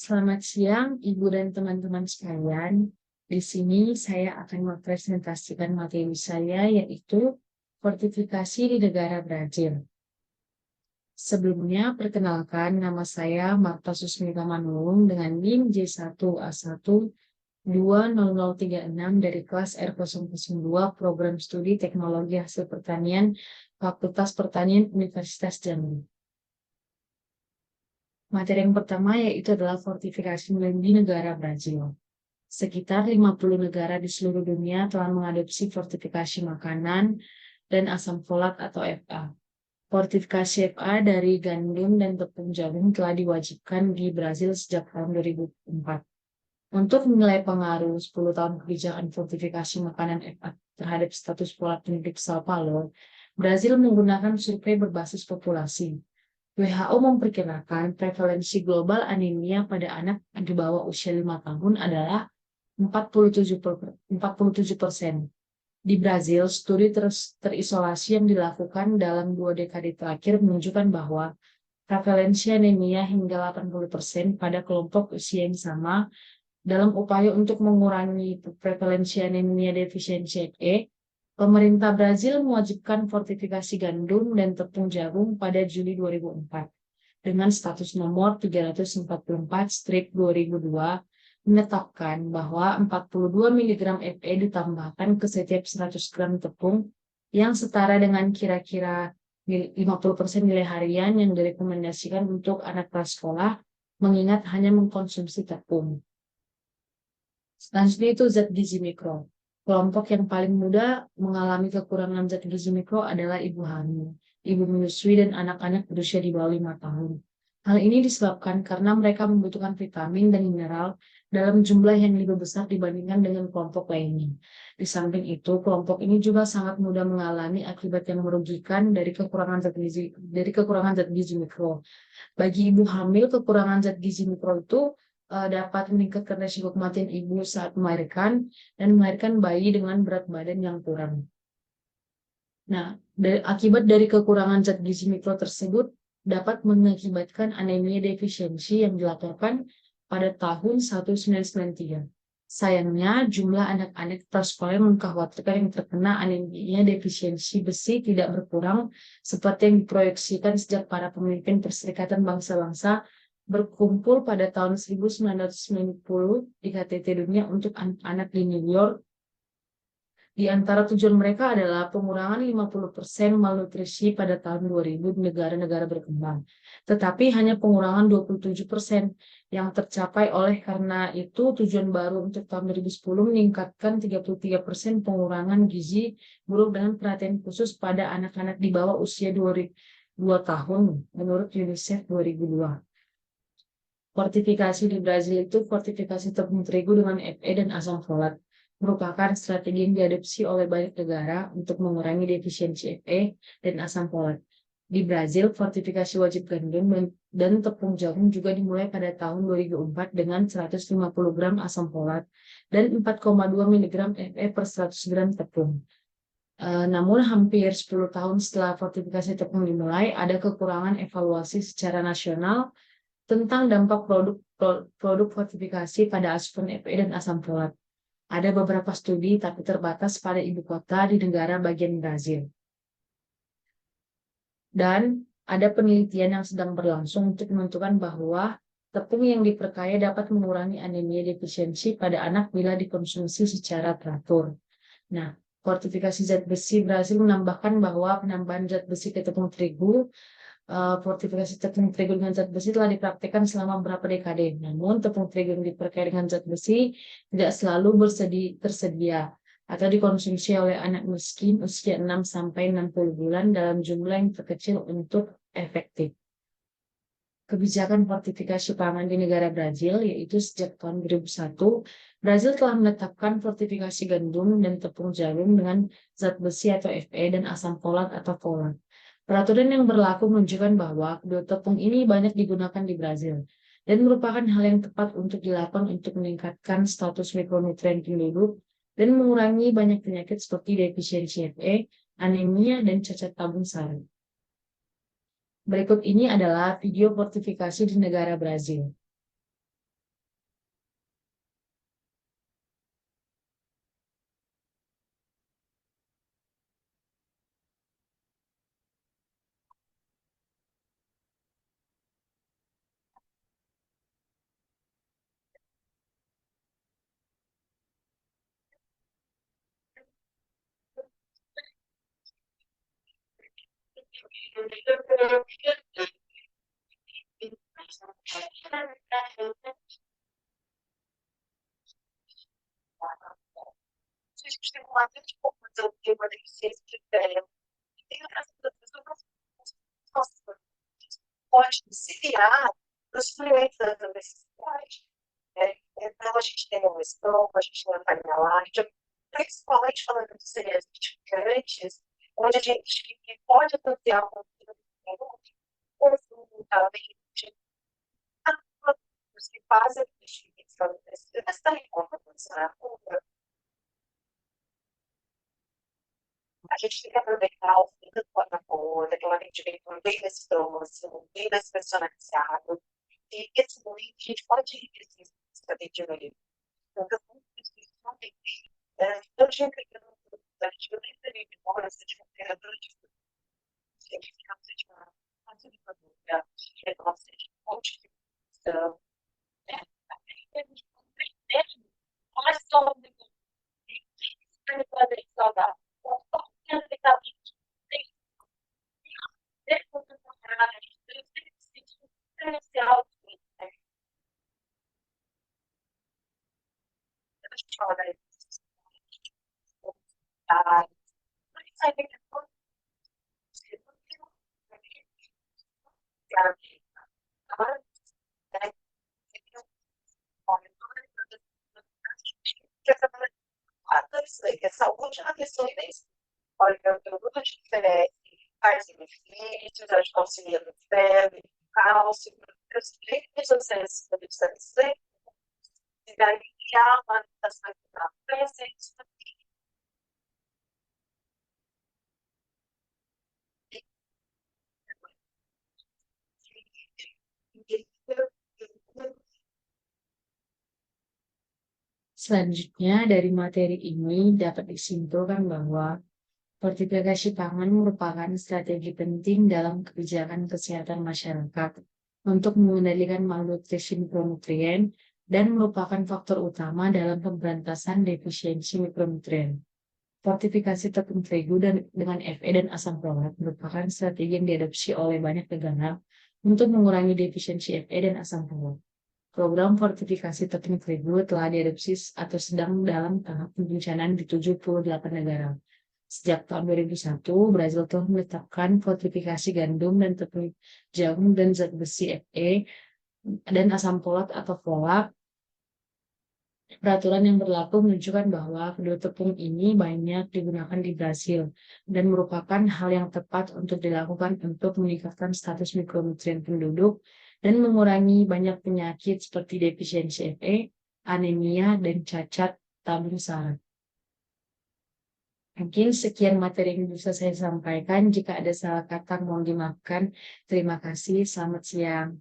Selamat siang, Ibu dan teman-teman sekalian. Di sini saya akan mempresentasikan materi saya, yaitu fortifikasi di negara Brazil. Sebelumnya, perkenalkan nama saya Marta Susmita Manulung dengan NIM J1A1200036 dari kelas R002 Program Studi Teknologi Hasil Pertanian Fakultas Pertanian Universitas Jambi. Materi yang pertama yaitu adalah fortifikasi di negara Brazil. Sekitar 50 negara di seluruh dunia telah mengadopsi fortifikasi makanan dan asam folat atau FA. Fortifikasi FA dari gandum dan tepung jagung telah diwajibkan di Brazil sejak tahun 2004. Untuk menilai pengaruh 10 tahun kebijakan fortifikasi makanan FA terhadap status folat penduduk Sao Paulo, Brazil menggunakan survei berbasis populasi. WHO memperkirakan prevalensi global anemia pada anak di bawah usia 5 tahun adalah 47%. Di Brazil, studi terisolasi yang dilakukan dalam 2 dekade terakhir menunjukkan bahwa prevalensi anemia hingga 80% pada kelompok usia yang sama. Dalam upaya untuk mengurangi prevalensi anemia defisiensi Fe, pemerintah Brazil mewajibkan fortifikasi gandum dan tepung jagung pada Juli 2004 dengan status nomor 344/2002 menetapkan bahwa 42 mg Fe ditambahkan ke setiap 100 gram tepung yang setara dengan kira-kira 50% nilai harian yang direkomendasikan untuk anak prasekolah mengingat hanya mengkonsumsi tepung. Selanjutnya itu zat gizi mikro. Kelompok yang paling mudah mengalami kekurangan zat gizi mikro adalah ibu hamil, ibu menyusui, dan anak-anak berusia di bawah 5 tahun. Hal ini disebabkan karena mereka membutuhkan vitamin dan mineral dalam jumlah yang lebih besar dibandingkan dengan kelompok lainnya. Di samping itu, kelompok ini juga sangat mudah mengalami akibat yang merugikan dari kekurangan zat gizi mikro. Bagi ibu hamil, kekurangan zat gizi mikro itu dapat meningkatkan risiko kematian ibu saat melahirkan dan melahirkan bayi dengan berat badan yang kurang. Nah, akibat dari kekurangan zat gizi mikro tersebut dapat mengakibatkan anemia defisiensi yang dilaporkan pada tahun 1993. Sayangnya, jumlah anak-anak prasekolah yang mengkhawatirkan yang terkena anemia defisiensi besi tidak berkurang seperti yang diproyeksikan sejak para pemimpin Perserikatan Bangsa-Bangsa berkumpul pada tahun 1990 di KTT Dunia untuk anak-anak di New York. Di antara tujuan mereka adalah pengurangan 50% malnutrisi pada tahun 2000 di negara-negara berkembang. Tetapi hanya pengurangan 27% yang tercapai. Oleh karena itu, tujuan baru untuk tahun 2010 meningkatkan 33% pengurangan gizi buruk dengan perhatian khusus pada anak-anak di bawah usia 2 tahun menurut UNICEF 2002. Fortifikasi di Brazil itu fortifikasi tepung terigu dengan Fe dan asam folat. Merupakan strategi yang diadopsi oleh banyak negara untuk mengurangi defisiensi Fe dan asam folat. Di Brazil, fortifikasi wajib gandum dan tepung jagung juga dimulai pada tahun 2004 dengan 150 gram asam folat dan 4,2 mg Fe per 100 gram tepung. Namun hampir 10 tahun setelah fortifikasi tepung dimulai, ada kekurangan evaluasi secara nasional tentang dampak produk fortifikasi pada asupan Fe dan asam folat. Ada beberapa studi tapi terbatas pada ibu kota di negara bagian Brazil. Dan ada penelitian yang sedang berlangsung untuk menentukan bahwa tepung yang diperkaya dapat mengurangi anemia defisiensi pada anak bila dikonsumsi secara teratur. Nah, fortifikasi zat besi Brazil menambahkan bahwa penambahan zat besi ke tepung terigu fortifikasi tepung terigu dengan zat besi telah dipraktikkan selama beberapa dekade. Namun, tepung terigu yang diperkaya dengan zat besi tidak selalu tersedia atau dikonsumsi oleh anak miskin usia 6-60 bulan dalam jumlah yang terkecil untuk efektif. Kebijakan fortifikasi pangan di negara Brazil, yaitu sejak tahun 2001, Brazil telah menetapkan fortifikasi gandum dan tepung jagung dengan zat besi atau Fe dan asam folat atau folat. Peraturan yang berlaku menunjukkan bahwa kedua tepung ini banyak digunakan di Brazil dan merupakan hal yang tepat untuk dilakukan untuk meningkatkan status mikronutrien penduduk dan mengurangi banyak penyakit seperti defisiensi Fe, anemia, dan cacat tabung sari. Berikut ini adalah video fortifikasi di negara Brazil. Se a gente tem uma grande confusão de uma deficiência de ideia, tem outras pessoas nossa, pode auxiliar nos fluentes da necessidade. Então, a gente tem uma escola, a gente tem uma timeline, principalmente falando de serias edificantes, onde a gente pode associar um conjuntamente os que fazem a distinção dessa incongruência na rua. A gente tem que aproveitar o fim da plataforma, que ela vem bem nesse próximo, bem nesse personalizado. E esse momento a gente pode enriquecer esse atendimento ali. Então, eu tinha criado a gente não tem que memória, você tinha criado a gente fica de uma fase de família, de nossa de constituição, né? A gente não tem mesmo, olha só o negócio, tem que fazer saudável. Saúde é uma questão imensa. Olha, eu tudo te oferece quais benefícios, a gente auxilia no febre, cálcio, eu sei que os acessos da vitamina e daí há uma adaptação na presença Selanjutnya, dari materi ini dapat disimpulkan bahwa fortifikasi pangan merupakan strategi penting dalam kebijakan kesehatan masyarakat untuk mengendalikan malnutrisi mikronutrien dan merupakan faktor utama dalam pemberantasan defisiensi mikronutrien. Fortifikasi tepung terigu dengan Fe dan asam folat merupakan strategi yang diadopsi oleh banyak negara untuk mengurangi defisiensi Fe dan asam folat. Program fortifikasi tepung terigu telah diadopsi atau sedang dalam tahap perencanaan di 78 negara. Sejak tahun 2001, Brazil telah menetapkan fortifikasi gandum dan tepung jagung dan zat besi Fe dan asam folat atau folat. Peraturan yang berlaku menunjukkan bahwa kedua tepung ini banyak digunakan di Brasil dan merupakan hal yang tepat untuk dilakukan untuk meningkatkan status mikronutrien penduduk dan mengurangi banyak penyakit seperti defisiensi Fe, anemia, dan cacat tabung saraf. Mungkin sekian materi yang bisa saya sampaikan. Jika ada salah kata, mohon dimaafkan. Terima kasih. Selamat siang.